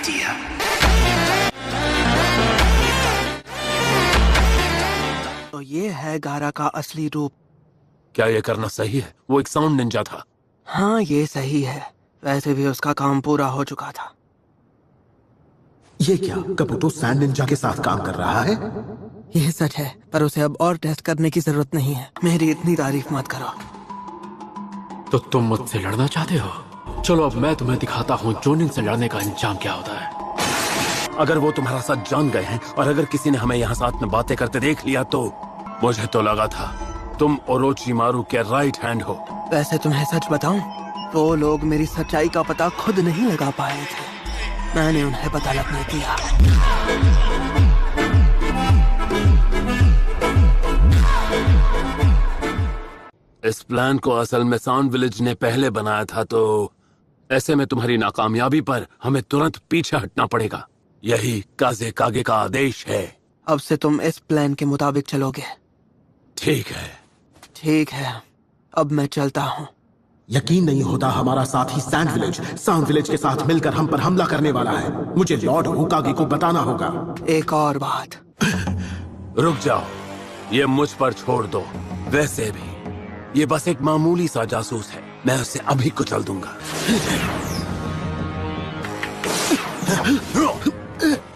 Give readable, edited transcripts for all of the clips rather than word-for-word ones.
idea. तो ये है गारा का असली रूप। क्या ये करना सही है? वो एक साउंड निंजा था। हाँ, ये सही है। वैसे भी उसका काम पूरा हो चुका था। ये क्या कबूतो सैंड निंजा के साथ काम कर रहा है? ये सच है, पर उसे अब और टेस्ट करने की जरूरत नहीं है। मेरी इतनी तारीफ मत करो। तो तुम मुझसे लड़ना चाहते हो? चलो अब मैं तुम्हें दिखाता हूँ जोनिन से लड़ने का अंजाम क्या होता है। अगर वो तुम्हारा साथ जान गए हैं और अगर किसी ने हमें यहाँ साथ में बातें करते देख लिया तो मुझे तो लगा था तुम ओरोचिमारू के राइट हैंड हो। वैसे तुम्हें सच बताऊं, वो लोग मेरी सच्चाई का पता खुद नहीं लगा पाए थे। मैंने उन्हें पता लगने दिया। इस प्लान को असल में साउंड विलेज ने पहले बनाया था, तो ऐसे में तुम्हारी नाकामयाबी पर हमें तुरंत पीछे हटना पड़ेगा। यही काजे कागे का आदेश है। अब से तुम इस प्लान के मुताबिक चलोगे। ठीक है। ठीक है, अब मैं चलता हूँ। यकीन नहीं होता हमारा साथी साउंड विलेज के साथ मिलकर हम पर हमला करने वाला है। मुझे लॉर्ड होकागे को बताना होगा। एक और बात। रुक जाओ, ये मुझ पर छोड़ दो। वैसे भी ये बस एक मामूली सा जासूस है, मैं उसे अभी कुचल दूंगा।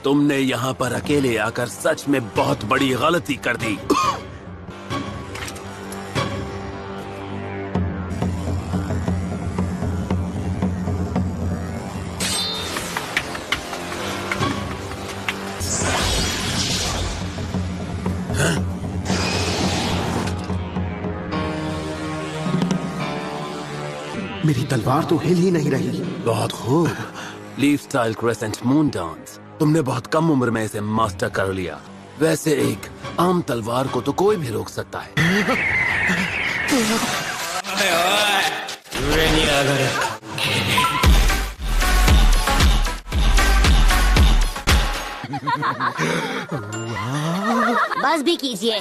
तुमने यहाँ पर अकेले आकर सच में बहुत बड़ी गलती कर दी। मेरी तलवार तो हिल ही नहीं रही। बहुत खूब। Leaf style crescent moon dance. तुमने बहुत कम उम्र में इसे मास्टर कर लिया। वैसे एक आम तलवार को तो कोई भी रोक सकता है। बस भी कीजिए।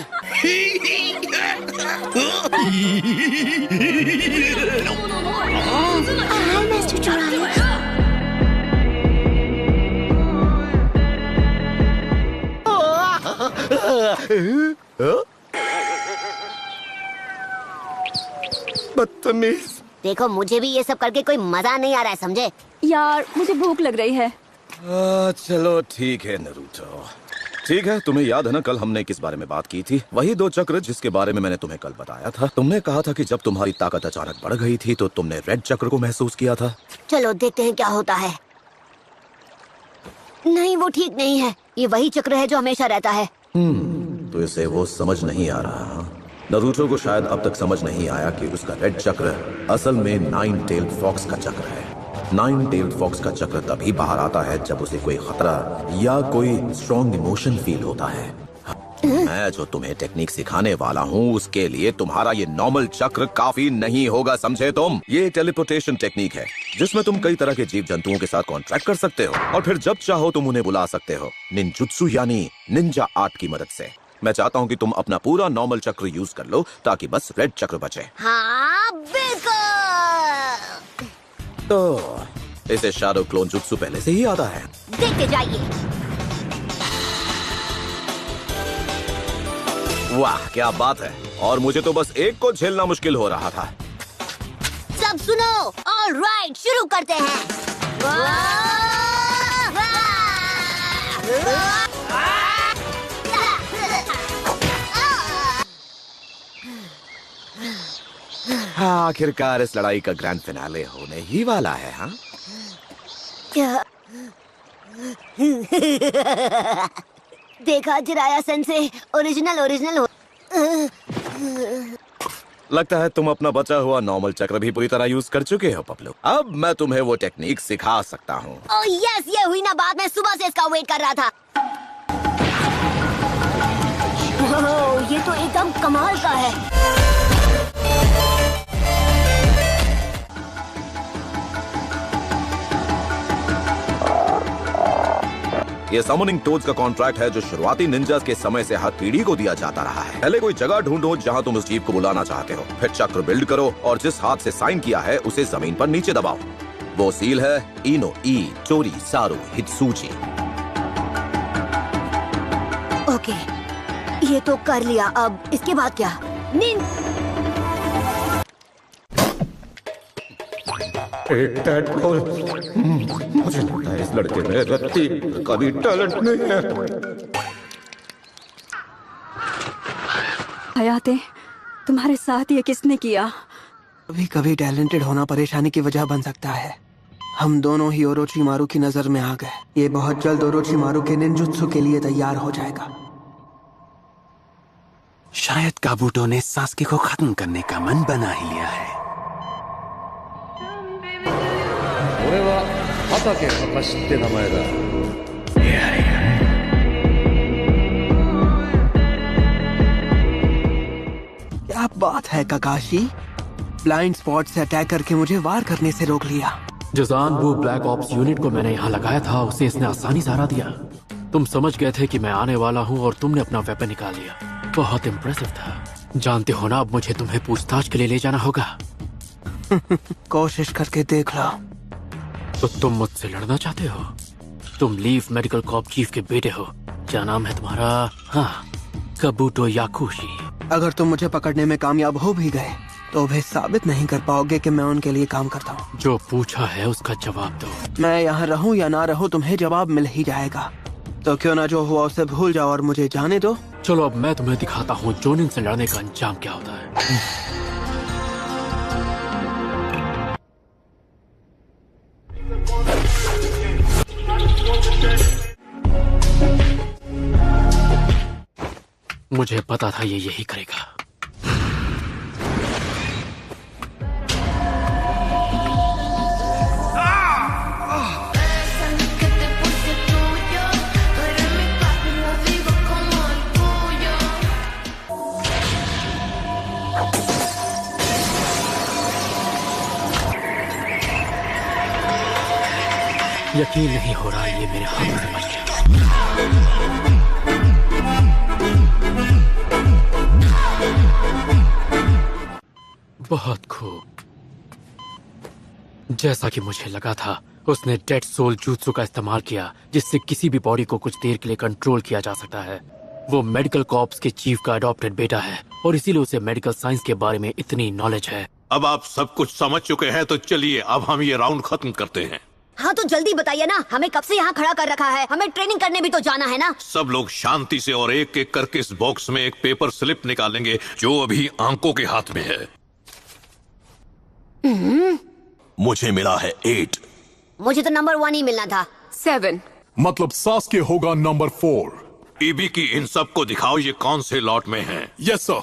बदतमीज। देखो, मुझे भी ये सब करके कोई मजा नहीं आ रहा है, समझे? यार, मुझे भूख लग रही है। चलो ठीक है नरूटो। ठीक है, तुम्हें याद है ना कल हमने किस बारे में बात की थी? वही 2 चक्र जिसके बारे में मैंने तुम्हें कल बताया था। तुमने कहा था कि जब तुम्हारी ताकत अचानक बढ़ गई थी तो तुमने रेड चक्र को महसूस किया था। चलो देखते हैं क्या होता है। नहीं, वो ठीक नहीं है। ये वही चक्र है जो हमेशा रहता है। तो इसे वो समझ नहीं आ रहा। नरूटो को शायद अब तक समझ नहीं आया कि उसका रेड चक्र असल में 9 टेल्ड फॉक्स का चक्र है। 9 टेल्ड फॉक्स का चक्र तभी बाहर आता है जब उसे कोई खतरा या कोई स्ट्रॉन्ग इमोशन फील होता है। मैं जो तुम्हें टेक्निक सिखाने वाला हूँ उसके लिए तुम्हारा ये नॉर्मल चक्र काफी नहीं होगा, समझे तुम? ये टेलीपोर्टेशन टेक्निक है जिसमें तुम कई तरह के जीव जंतुओं के साथ कॉन्ट्रैक्ट कर सकते हो और फिर जब चाहो तुम उन्हें बुला सकते हो निंजुत्सु यानी निंजा आर्ट की मदद से। मैं चाहता हूँ कि तुम अपना पूरा नॉर्मल चक्र यूज कर लो ताकि बस रेड चक्र बचे। हाँ, बिल्कुल। तो इसे शैडो क्लोन जुत्सु पहले से ही आता है। देखते जाइए। वाह, क्या बात है। और मुझे तो बस एक को झेलना मुश्किल हो रहा था। सब सुनो। ऑलराइट, शुरू करते हैं। हाँ, आखिरकार इस लड़ाई का ग्रैंड फिनाले होने ही वाला है। हाँ, क्या? देखा जिराया सेंसे, ओरिजिनल हो। लगता है तुम अपना बचा हुआ नॉर्मल चक्र भी पूरी तरह यूज कर चुके हो पपलू। अब मैं तुम्हें वो टेक्निक सिखा सकता हूँ। ओह यस, ये हुई ना बात। मैं सुबह से इसका वेट कर रहा था। ओह, ये तो एकदम कमाल का है। ये समनिंग टोड्स का कॉन्ट्रैक्ट है जो शुरुआती निंजास के समय से हर पीढ़ी को दिया जाता रहा है। पहले कोई जगह ढूंढो जहां तुम उस जीव को बुलाना चाहते हो, फिर चक्र बिल्ड करो और जिस हाथ से साइन किया है उसे जमीन पर नीचे दबाओ। वो सील है इनो ई चोरी सारू हित्सूची। ओके, ये तो कर लिया, अब इसके बाद क्या? मुझे लगता है इस लड़के में रत्ती कभी टैलेंट नहीं है। हयाते, तुम्हारे साथ ये किसने किया? कभी कभी टैलेंटेड होना परेशानी की वजह बन सकता है। हम दोनों ही ओरोचिमारू की नजर में आ गए। ये बहुत जल्द ओरोचिमारू के निंजुत्सु के लिए तैयार हो जाएगा। शायद काबूटो ने सास्के को खत्म करने का मन बना ही लिया है। क्या बात है काकाशी, ब्लाइंड स्पॉट से अटैक करके मुझे वार करने से रोक लिया। जो जानबू ब्लैक ऑप्स यूनिट को मैंने यहाँ लगाया था उसे इसने आसानी से हरा दिया। तुम समझ गए थे कि मैं आने वाला हूँ और तुमने अपना वेपन निकाल लिया। बहुत इम्प्रेसिव था। जानते हो ना, अब मुझे तुम्हें पूछताछ के लिए ले जाना होगा। कोशिश करके देख लो। तो तुम मुझसे लड़ना चाहते हो? तुम लीफ मेडिकल कॉप चीफ के बेटे हो। क्या नाम है तुम्हारा? हाँ, काबूटो याकुशी। अगर तुम मुझे पकड़ने में कामयाब हो भी गए तो भी साबित नहीं कर पाओगे कि मैं उनके लिए काम करता हूँ। जो पूछा है उसका जवाब दो। मैं यहाँ रहूँ या ना रहूँ, तुम्हें जवाब मिल ही जाएगा। तो क्यों ना जो हुआ उसे भूल जाओ और मुझे जाने दो। चलो अब मैं तुम्हें दिखाता हूँ जोनिन से लड़ने का अंजाम क्या होता है। मुझे पता था ये यही करेगा। यकीन नहीं हो रहा ये मेरे हाथ से बच गया। बहुत खूब। जैसा कि मुझे लगा था, उसने डेड सोल jutsu का इस्तेमाल किया जिससे किसी भी बॉडी को कुछ देर के लिए कंट्रोल किया जा सकता है। वो मेडिकल कॉर्प्स के चीफ का अडॉप्टेड बेटा है और इसीलिए उसे मेडिकल साइंस के बारे में इतनी नॉलेज है। अब आप सब कुछ समझ चुके हैं तो चलिए अब हम ये राउंड खत्म करते हैं। हाँ तो जल्दी बताइए ना, हमें कब से यहाँ खड़ा कर रखा है? हमें ट्रेनिंग करने भी तो जाना है ना। सब लोग शांति से और एक एक करके इस बॉक्स में एक पेपर स्लिप निकालेंगे जो अभी आंकों के हाथ में है। मुझे मिला है 8। मुझे तो नंबर 1 ही मिलना था। 7। मतलब सास्के होगा नंबर 4। ईबी की इन सबको दिखाओ ये कौन से लॉट में है। Yes sir.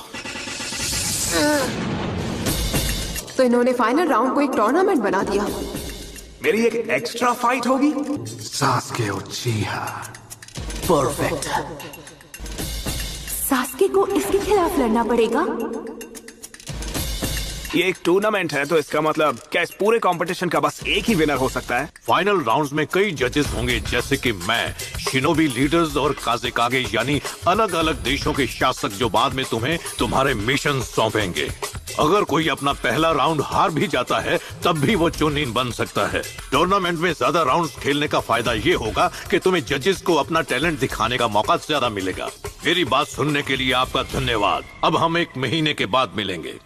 तो इन्होंने फाइनल राउंड को एक टूर्नामेंट बना दिया। मेरी एक एक्स्ट्रा फाइट होगी। सास्के उचिहा। परफेक्ट। सास्के को इसके खिलाफ लड़ना पड़ेगा। ये एक टूर्नामेंट है तो इसका मतलब क्या इस पूरे कंपटीशन का बस एक ही विनर हो सकता है? फाइनल राउंड्स में कई जजेस होंगे जैसे कि मैं, शिनोबी लीडर्स और काजेकागे यानी अलग अलग देशों के शासक जो बाद में तुम्हें तुम्हारे मिशन सौंपेंगे। अगर कोई अपना पहला राउंड हार भी जाता है तब भी वो चुनिन बन सकता है। टूर्नामेंट में ज्यादा राउंड्स खेलने का फायदा ये होगा कि तुम्हें जजेस को अपना टैलेंट दिखाने का मौका ज्यादा मिलेगा। मेरी बात सुनने के लिए आपका धन्यवाद। अब हम 1 महीने के बाद मिलेंगे।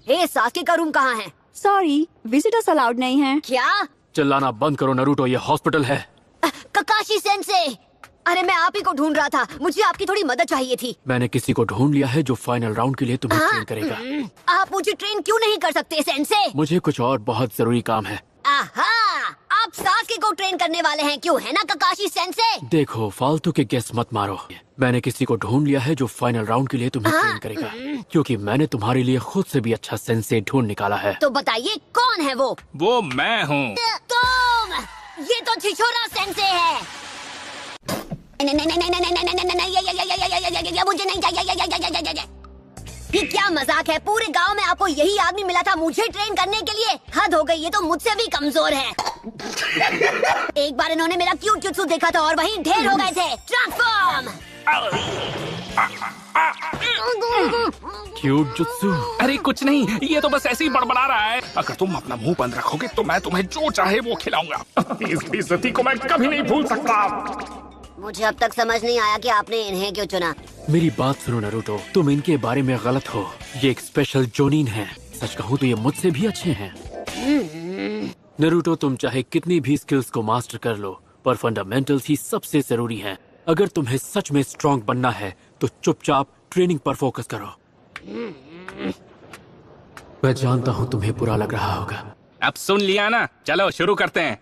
सास्के का रूम कहाँ है? सॉरी, विजिटर्स अलाउड नहीं है। क्या? चिल्लाना बंद करो नरूटो, ये हॉस्पिटल है। ककाशी सेंसे, अरे मैं आप ही को ढूंढ रहा था। मुझे आपकी थोड़ी मदद चाहिए थी। मैंने किसी को ढूंढ लिया है जो फाइनल राउंड के लिए तुम्हें ट्रेन करेगा। आप मुझे ट्रेन क्यों नहीं कर सकते सेंसे? मुझे कुछ और बहुत जरूरी काम है। आहा, आप सास्के को ट्रेन करने वाले हैं क्यों, है ना ककाशी सेंसे? देखो, फालतू के गेस मत मारो। मैंने किसी को ढूंढ लिया है जो फाइनल राउंड के लिए तुम्हें ट्रेन करेगा, क्योंकि मैंने तुम्हारे लिए खुद से भी अच्छा सेंसे ढूंढ निकाला है। तो बताइए कौन है वो? वो मैं हूँ। तुम? ये तो छिछोरा सेंसे है। नहीं नहीं नहीं नहीं नहीं नहीं नहीं नहीं, मुझे नहीं चाहिए। ये क्या मजाक है? पूरे गांव में आपको यही आदमी मिला था मुझे ट्रेन करने के लिए? हद हो गई, ये तो मुझसे भी कमजोर है। एक बार इन्होंने मेरा क्यूट जुत्सु देखा था और वहीं ढेर हो गए थे। ट्रांसफॉर्म। Cute jutsu. अरे कुछ नहीं, ये तो बस ऐसे ही बड़बड़ा रहा है। अगर तुम अपना मुंह बंद रखोगे तो मैं तुम्हें जो चाहे वो खिलाऊंगा। इस बेइज्जती को मैं कभी नहीं भूल सकता। मुझे अब तक समझ नहीं आया कि आपने इन्हें क्यों चुना। मेरी बात सुनो नारुतो, तुम इनके बारे में गलत हो। ये एक स्पेशल जोनिन है। सच कहूँ तो ये मुझसे भी अच्छे हैं। नारुतो, तुम चाहे कितनी भी स्किल्स को मास्टर कर लो, पर फंडामेंटल्स ही सबसे जरूरी हैं। अगर तुम्हें सच में स्ट्रॉन्ग बनना है तो चुपचाप ट्रेनिंग पर फोकस करो। मैं जानता हूँ तुम्हें बुरा लग रहा होगा। अब सुन लिया ना, चलो शुरू करते हैं।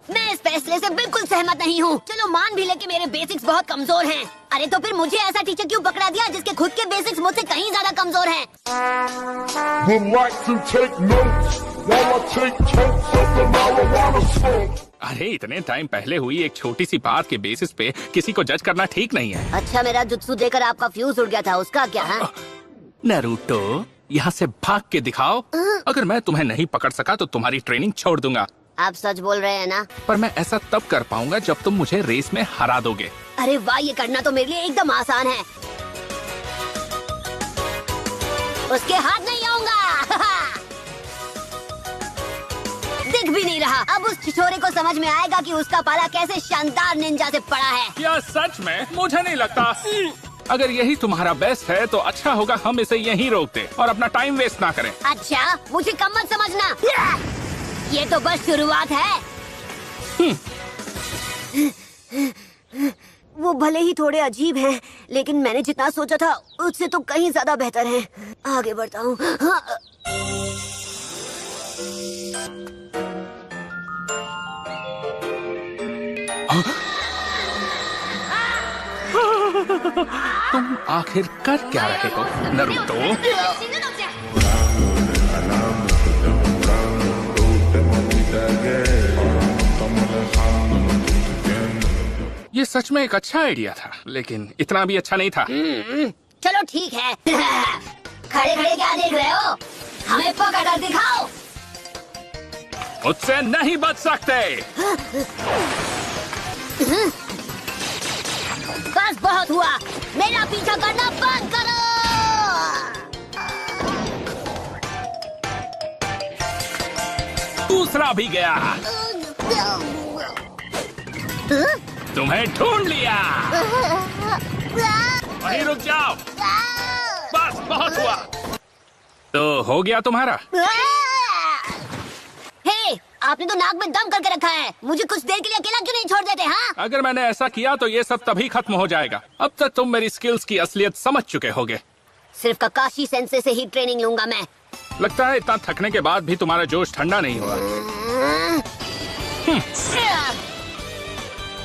मैं इस फैसले से बिल्कुल सहमत नहीं हूँ। चलो मान भी ले कि मेरे बेसिक्स बहुत कमजोर हैं। अरे तो फिर मुझे ऐसा टीचर क्यों पकड़ा दिया जिसके खुद के बेसिक्स मुझसे कहीं ज्यादा कमजोर हैं? अरे इतने टाइम पहले हुई एक छोटी सी बात के बेसिस पे किसी को जज करना ठीक नहीं है। अच्छा, मेरा जुत्सु देकर आपका फ्यूज उड़ गया था, उसका क्या है? नारुतो, यहाँ से भाग के दिखाओ। अगर मैं तुम्हें नहीं पकड़ सका तो तुम्हारी ट्रेनिंग छोड़ दूंगा। आप सच बोल रहे हैं ना? पर मैं ऐसा तब कर पाऊंगा जब तुम मुझे रेस में हरा दोगे। अरे वाह, ये करना तो मेरे लिए एकदम आसान है। उसके हाथ नहीं आऊंगा। दिख भी नहीं रहा। अब उस छिछोरे को समझ में आएगा कि उसका पाला कैसे शानदार निंजा से पड़ा है। क्या सच में? मुझे नहीं लगता। अगर यही तुम्हारा बेस्ट है तो अच्छा होगा हम इसे यहीं रोक दें और अपना टाइम वेस्ट ना करें। अच्छा, मुझे कम मत समझना। ये तो बस शुरुआत है। वो भले ही थोड़े अजीब हैं, लेकिन मैंने जितना सोचा था उससे तो कहीं ज्यादा बेहतर हैं। आगे बढ़ता हूँ। तुम आखिर कर क्या रहे हो नारुतो? ये सच में एक अच्छा आइडिया था, लेकिन इतना भी अच्छा नहीं था। चलो ठीक है। खड़े खड़े क्या देख रहे हो? हमें पकड़ कर दिखाओ। मुझसे नहीं बच सकते। बस बहुत हुआ, मेरा पीछा करना बंद करो। दूसरा भी गया। तुम्हें ढूंढ लिया। वहीं रुक जाओ। बस बहुत हुआ। तो हो गया तुम्हारा? हे, आपने तो नाक में दम करके रखा है। मुझे कुछ देर के लिए अकेला क्यों नहीं छोड़ देते? हाँ, अगर मैंने ऐसा किया तो ये सब तभी खत्म हो जाएगा। अब तक तुम मेरी स्किल्स की असलियत समझ चुके होगे। सिर्फ ककाशी सेंसे से ही ट्रेनिंग लूंगा मैं। लगता है इतना थकने के बाद भी तुम्हारा जोश ठंडा नहीं हुआ।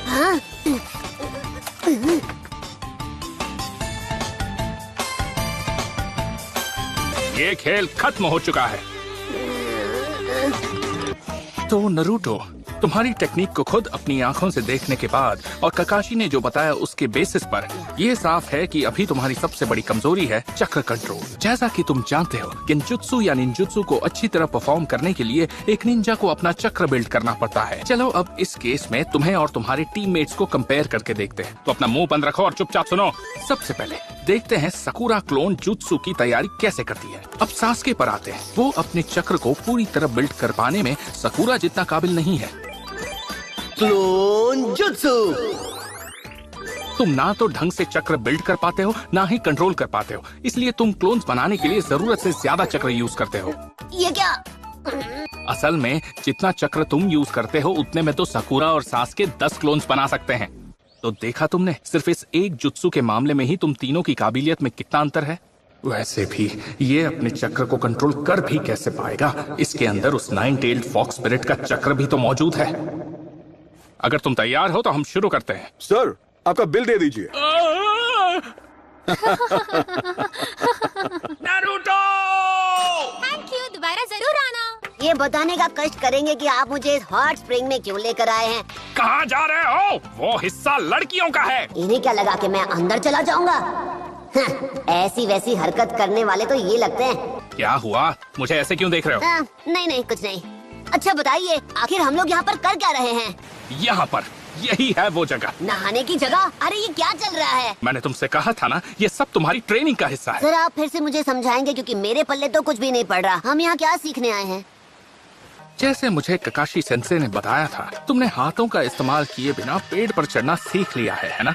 हाँ? ये खेल खत्म हो चुका है। तो नारुतो, तुम्हारी टेक्निक को खुद अपनी आंखों से देखने के बाद और ककाशी ने जो बताया उसके बेसिस पर ये साफ है कि अभी तुम्हारी सबसे बड़ी कमजोरी है चक्र कंट्रोल। जैसा कि तुम जानते हो, किंजुत्सु या निंजुत्सु को अच्छी तरह परफॉर्म करने के लिए एक निंजा को अपना चक्र बिल्ड करना पड़ता है। चलो अब इस केस में तुम्हें और तुम्हारे टीममेट्स को कंपेयर करके देखते हैं। तो अपना मुंह बंद रखो और चुपचाप सुनो। सबसे पहले देखते हैं साकुरा क्लोन जुत्सु की तैयारी कैसे करती है। अब सास्के पर आते हैं। वो अपने चक्र को पूरी तरह बिल्ड कर पाने में साकुरा जितना काबिल नहीं है। Clone jutsu. तुम ना तो ढंग से चक्र बिल्ड कर पाते हो, ना ही कंट्रोल कर पाते हो, इसलिए तुम क्लोन्स बनाने के लिए जरूरत से ज्यादा चक्र यूज करते हो। ये क्या? असल में जितना चक्र तुम यूज करते हो उतने में तो साकुरा और सास्के 10 क्लोन्स बना सकते हैं। तो देखा तुमने, सिर्फ इस एक जुत्सु के मामले में ही तुम तीनों की काबिलियत में कितना अंतर है। वैसे भी ये अपने चक्र को कंट्रोल कर भी कैसे पाएगा? इसके अंदर उस 9-tailed फॉक्स स्पिरिट का चक्र भी तो मौजूद है। अगर तुम तैयार हो तो हम शुरू करते हैं। सर, आपका बिल दे दीजिए। नारुतो! थैंक यू, दोबारा जरूर आना। ये बताने का कष्ट करेंगे कि आप मुझे इस हॉट स्प्रिंग में क्यों लेकर आए हैं। कहाँ जा रहे हो? वो हिस्सा लड़कियों का है। इन्हें क्या लगा कि मैं अंदर चला जाऊंगा? ऐसी वैसी हरकत करने वाले तो ये लगते हैं। क्या हुआ? मुझे ऐसे क्यों देख रहे हो? नहीं नहीं, कुछ नहीं। अच्छा बताइए, आखिर हम लोग यहाँ पर कर क्या रहे हैं? यहाँ पर यही है वो जगह। नहाने की जगह? अरे ये क्या चल रहा है? मैंने तुमसे कहा था ना, ये सब तुम्हारी ट्रेनिंग का हिस्सा है। सर आप फिर से मुझे समझाएंगे, क्योंकि मेरे पल्ले तो कुछ भी नहीं पड़ रहा। हम यहाँ क्या सीखने आए हैं? जैसे मुझे ककाशी सेंसे ने बताया था, तुमने हाथों का इस्तेमाल किए बिना पेड़ पर चढ़ना सीख लिया है ना?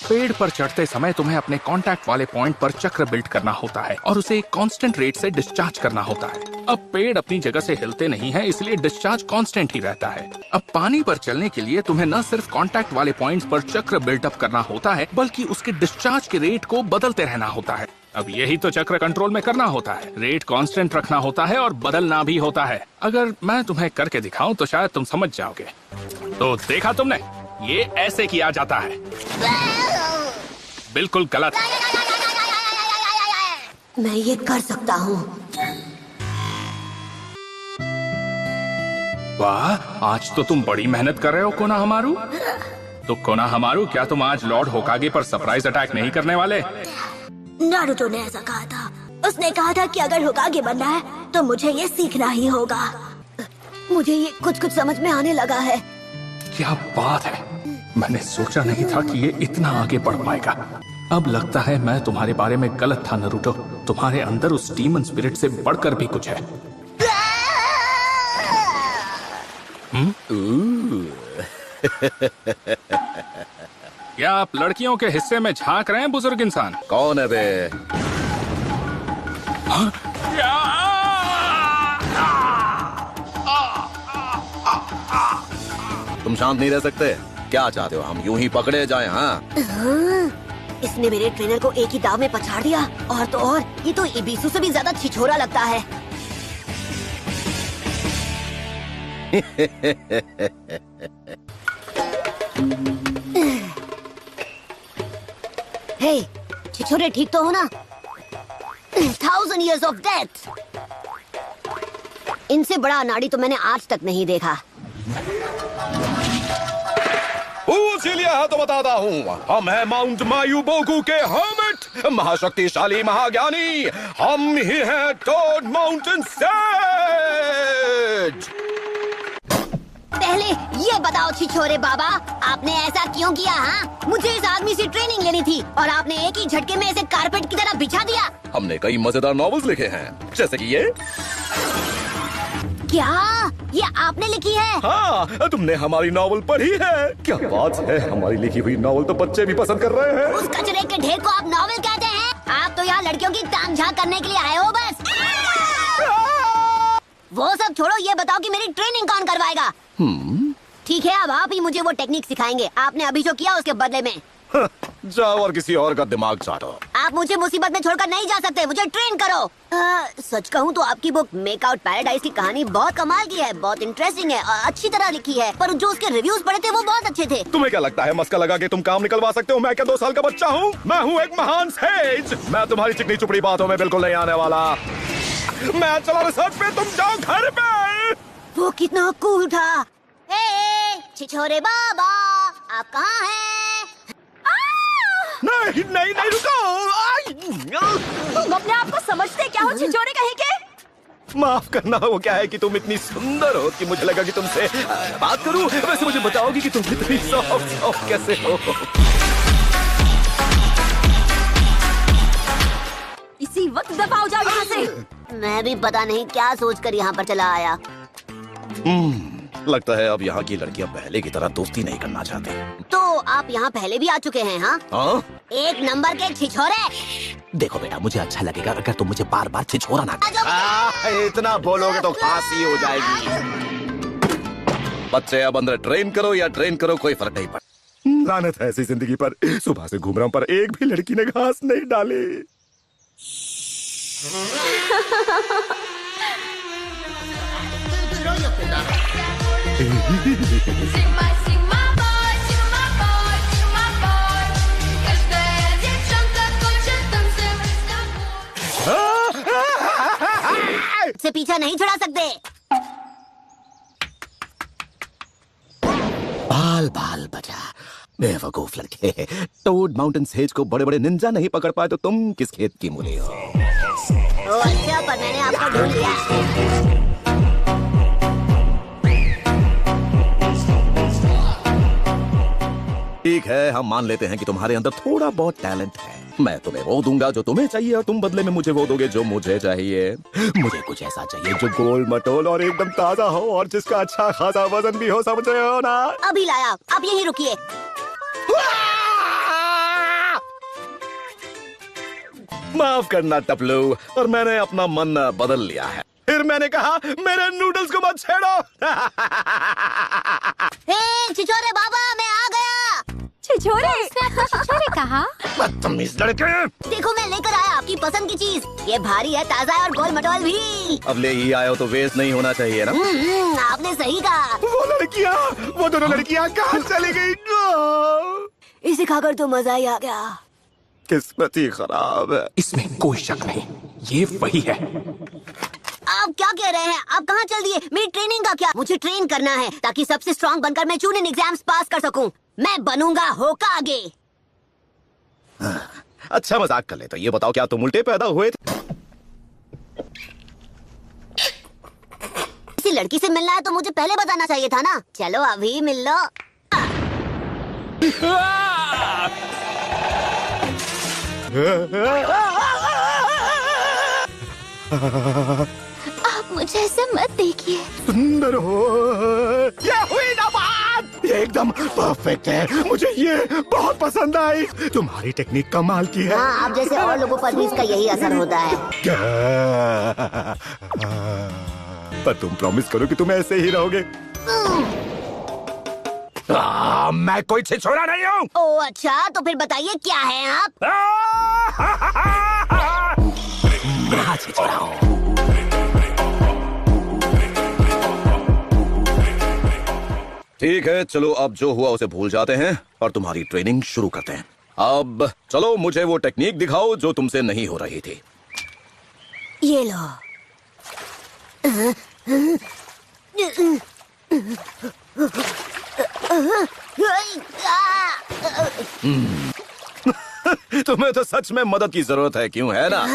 पेड़ पर चढ़ते समय तुम्हें अपने कांटेक्ट वाले पॉइंट पर चक्र बिल्ड करना होता है और उसे एक कांस्टेंट रेट से डिस्चार्ज करना होता है। अब पेड़ अपनी जगह से हिलते नहीं है, इसलिए डिस्चार्ज कांस्टेंट ही रहता है। अब पानी पर चलने के लिए तुम्हें न सिर्फ कांटेक्ट वाले पॉइंट्स पर चक्र बिल्डअप करना होता है, बल्कि उसके डिस्चार्ज के रेट को बदलते रहना होता है। अब यही तो चक्र कंट्रोल में करना होता है। रेट कांस्टेंट रखना होता है और बदलना भी होता है। अगर मैं तुम्हें करके दिखाऊं तो शायद तुम समझ जाओगे। तो देखा तुमने, ये ऐसे किया जाता है। बिल्कुल गलत। मैं ये कर सकता हूँ। वाह, आज तो तुम बड़ी मेहनत कर रहे हो कोनोहामारू। तो कोनोहामारू, क्या तुम आज लॉर्ड होकागे पर सरप्राइज अटैक नहीं करने वाले? नारुतो ने ऐसा कहा था। उसने कहा था कि अगर होकागे बनना है तो मुझे ये सीखना ही होगा। मुझे ये कुछ समझ में आने लगा है। क्या बात है, मैंने सोचा नहीं था कि ये इतना आगे बढ़ पाएगा। अब लगता है मैं तुम्हारे बारे में गलत था नारुतो। तुम्हारे अंदर उस डीमन स्पिरिट से बढ़कर भी कुछ है। क्या आप लड़कियों के हिस्से में झांक रहे हैं बुजुर्ग इंसान? कौन है बे? तुम शांत नहीं रह सकते? क्या चाहते हो हम यूं ही पकड़े जाएं? हाँ, इसने मेरे ट्रेनर को एक ही दाव में पछाड़ दिया। और तो और, ये तो इबिसु से भी ज्यादा छिछोरा लगता है। हे, छिछोरे ठीक तो हो ना? 1000 years of death। इनसे बड़ा अनाड़ी तो मैंने आज तक नहीं देखा। इसीलिए है तो बताता हूँ, हम है माउंट मायुबोकू के हर्मिट, महाशक्तिशाली महाज्ञानी। हम ही हैं टोड माउंटेन सेज। पहले ये बताओ छिछोरे बाबा, आपने ऐसा क्यों किया? हाँ, मुझे इस आदमी से ट्रेनिंग लेनी थी और आपने एक ही झटके में इसे कारपेट की तरह बिछा दिया। हमने कई मजेदार नॉवेल्स लिखे हैं, जैसे कि ये। क्या ये आपने लिखी है? हाँ, तुमने हमारी नॉवेल पढ़ी है? क्या बात है, हमारी लिखी हुई नॉवेल तो बच्चे भी पसंद कर रहे हैं। उस कचरे के ढेर को आप नॉवेल कहते हैं? आप तो यहाँ लड़कियों की ताम झांक करने के लिए आए हो बस। वो सब छोड़ो, ये बताओ कि मेरी ट्रेनिंग कौन करवाएगा? ठीक है, अब आप ही मुझे वो टेक्निक सिखाएंगे। आपने अभी जो किया उसके बदले में। जाओ और किसी और का दिमाग चाटो। आप मुझे मुसीबत में छोड़कर नहीं जा सकते, मुझे ट्रेन करो। सच कहूँ तो आपकी बुक मेक आउट पैराडाइज की कहानी बहुत कमाल की है, बहुत इंटरेस्टिंग है और अच्छी तरह लिखी है, पर जो उसके रिव्यूज पढ़े थे वो बहुत अच्छे थे। तुम्हें क्या लगता है मस्का लगा के तुम काम निकलवा सकते हो? मैं क्या 2 साल का बच्चा हूँ? मैं हूँ एक महान सेज। मैं तुम्हारी चिकनी चुपड़ी बातों में बिल्कुल नहीं आने वाला। मैं चला रिसर्च पे, तुम जाओ घर पे। वो कितना कूल था। छिछोरे बाबा, आप कहाँ हैं? नहीं नहीं नहीं, रुको। तुम अपने आप को समझते क्या हो छिछोरे कहीं के? माफ करना, वो क्या है कि तुम इतनी सुंदर हो कि मुझे लगा कि तुमसे बात करूं। वैसे मुझे बताओगी कि तुम इतनी सॉफ्ट कैसे हो? इसी वक्त दबाओ जाओ यहाँ से। मैं भी पता नहीं क्या सोचकर यहाँ पर चला आया। लगता है अब यहाँ की लड़कियाँ पहले की तरह दोस्ती नहीं करना चाहती। तो आप यहाँ पहले भी आ चुके हैं? हाँ, एक नंबर के छिछोरे। देखो बेटा, मुझे अच्छा लगेगा अगर तुम मुझे बार बार छिछोरा ना इतना बोलोगे तो फांसी हो जाएगी। बच्चे अब अंदर ट्रेन करो या ट्रेन करो, कोई फर्क नहीं पड़ता। लानत है ऐसी जिंदगी पर। सुबह से घूम रहा हूँ पर एक भी लड़की ने घास नहीं डाली। से पीछा नहीं छुड़ा सकते। बाल बाल बजा, बेवकूफ लड़के। टोड माउंटेन सेज को बड़े बड़े निंजा नहीं पकड़ पाए तो तुम किस खेत की मूली हो? अच्छा, पर मैंने आपको ढूंढ लिया। ठीक है, हम मान लेते हैं कि तुम्हारे अंदर थोड़ा बहुत टैलेंट है। मैं तुम्हें वो दूंगा जो तुम्हें चाहिए और तुम बदले में मुझे वो दोगे जो मुझे चाहिए। मुझे कुछ ऐसा चाहिए जो गोल मटोल और एकदम ताजा हो और जिसका अच्छा खासा वजन भी हो, समझ रहे हो ना? अभी लाया, आप यहीं रुकिए। माफ करना टपलू, और मैंने अपना मन बदल लिया है। फिर मैंने कहा मेरे नूडल्स को मत छेड़ो। हे छिछोरे बाबा, मैं आ गया। छिछोरे कहा? बदतमीज लड़के। देखो मैं लेकर आया आपकी पसंद की चीज। ये भारी है, ताजा है और गोल मटोल भी। अब ले ही आयो तो वेस्ट नहीं होना चाहिए ना? आपने सही कहा। वो दोनों लड़कियां कहाँ चली गई? इसे खाकर तो मजा ही आ गया। किस्मत ही खराब है। इसमें कोई शक नहीं, ये वही है। आप क्या कह रहे हैं? आप कहाँ चल दिए? मेरी ट्रेनिंग का क्या? मुझे ट्रेन करना है ताकि सबसे स्ट्रांग बनकर मैं चूनिन एग्जाम्स पास कर सकूं। मैं बनूंगा होकागे। अच्छा मजाक कर ले, तो ये बताओ क्या तुम उल्टे पैदा हुए थे? किसी लड़की से मिलना है तो मुझे पहले बताना चाहिए था ना। चलो अभी मिल लो। आप मुझे ऐसे मत देखिए। सुंदर हो। ये हुई ना बात, ये एकदम परफेक्ट है। मुझे ये बहुत पसंद आई। तुम्हारी टेक्निक कमाल की है। हाँ, आप जैसे और लोगों पर भी इसका यही असर होता है। पर तुम प्रॉमिस करो कि तुम ऐसे ही रहोगे। मैं कोई छिछोरा नहीं हूँ। ओह अच्छा, तो फिर बताइए क्या है आप? मैं छिछोरा हूँ। ठीक है, चलो अब जो हुआ उसे भूल जाते हैं और तुम्हारी ट्रेनिंग शुरू करते हैं। अब चलो मुझे वो टेक्निक दिखाओ जो तुमसे नहीं हो रही थी। ये लो। तुम्हें तो सच में मदद की जरूरत है, क्यों है ना?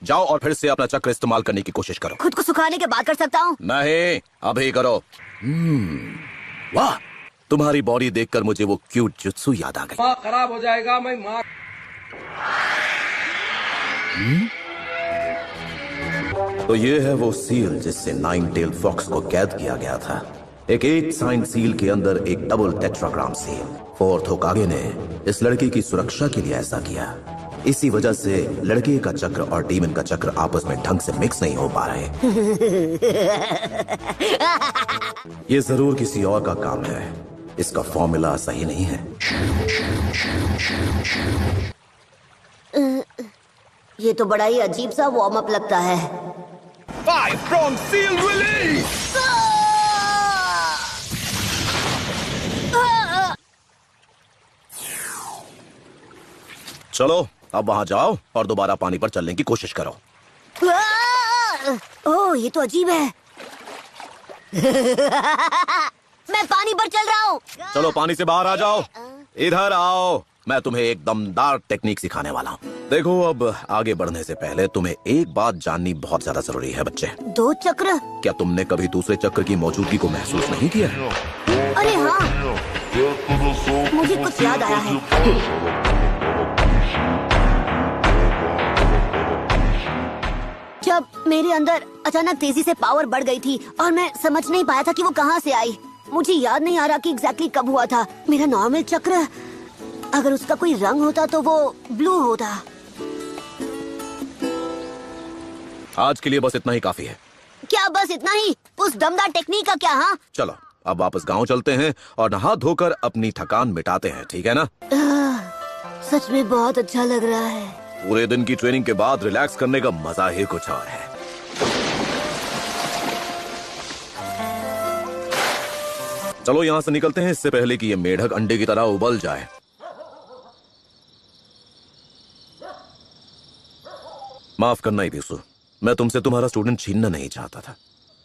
जाओ और फिर से अपना चक्र इस्तेमाल करने की कोशिश करो। खुद को सुखाने के बाद कर सकता हूँ? नहीं, अभी करो। वाह, तुम्हारी बॉडी देखकर मुझे वो क्यूट जुत्सु याद आ गई। खराब हो जाएगा, मैं मार। तो ये है वो सील जिससे 9 टेल्ड फॉक्स को कैद किया गया था। एक 8 साइन सील के अंदर एक डबल टेट्राग्राम सील। 4th होकागे ने इस लड़की की सुरक्षा के लिए ऐसा किया। इसी वजह से लड़के का चक्र और डीमन का चक्र आपस में ढंग से मिक्स नहीं हो पा रहे। ये जरूर किसी और का काम है। इसका फॉर्मूला सही नहीं है। ये तो बड़ा ही अजीब सा वार्म अप लगता है। 5 prong seal release! चलो अब वहां जाओ और दोबारा पानी पर चलने की कोशिश करो। ओह, ये तो अजीब है। मैं पानी पर चल रहा हूँ। चलो पानी से बाहर आ जाओ। इधर आओ, मैं तुम्हें एक दमदार टेक्निक सिखाने वाला हूँ। देखो, अब आगे बढ़ने से पहले तुम्हें एक बात जाननी बहुत ज्यादा जरूरी है बच्चे। 2 चक्र? क्या तुमने कभी दूसरे चक्र की मौजूदगी को महसूस नहीं किया? अरे हाँ, मुझे कुछ याद आया है। जब मेरे अंदर अचानक तेजी से पावर बढ़ गई थी और मैं समझ नहीं पाया था कि वो कहाँ से आई। मुझे याद नहीं आ रहा कि एग्जैक्टली कब हुआ था। मेरा नॉर्मल चक्र, अगर उसका कोई रंग होता तो वो ब्लू होता। आज के लिए बस इतना ही काफी है। क्या बस इतना ही? उस दमदार टेक्निक का क्या? हाँ, चलो अब वापस गांव चलते हैं और नहा धोकर अपनी थकान मिटाते हैं, ठीक है ना? सच में बहुत अच्छा लग रहा है। पूरे दिन की ट्रेनिंग के बाद रिलैक्स करने का मजा ही कुछ और है। चलो यहाँ से निकलते हैं, इससे पहले कि ये मेढक अंडे की तरह उबल जाए। माफ करना इबिसु, मैं तुमसे तुम्हारा स्टूडेंट छीनना नहीं चाहता था।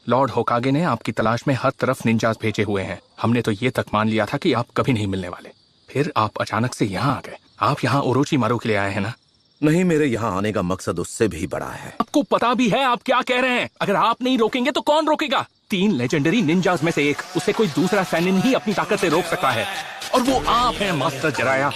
लॉर्ड होकागे ने आपकी तलाश में हर तरफ निंजास भेजे हुए हैं। हमने तो ये तक मान लिया था कि आप कभी नहीं मिलने वाले। फिर आप अचानक से यहाँ आ गए। आप यहाँ ओरोची मारू के लिए आए हैं ना? नहीं, मेरे यहाँ आने का मकसद उससे भी बड़ा है। आपको पता भी है आप क्या कह रहे हैं। अगर आप नहीं रोकेंगे तो कौन रोकेगा? 3 लेजेंडरी निंजास में से एक, उसे कोई दूसरा सैनिन ही अपनी ताकत से रोक सकता है, और वो आप हैं मास्टर जराया।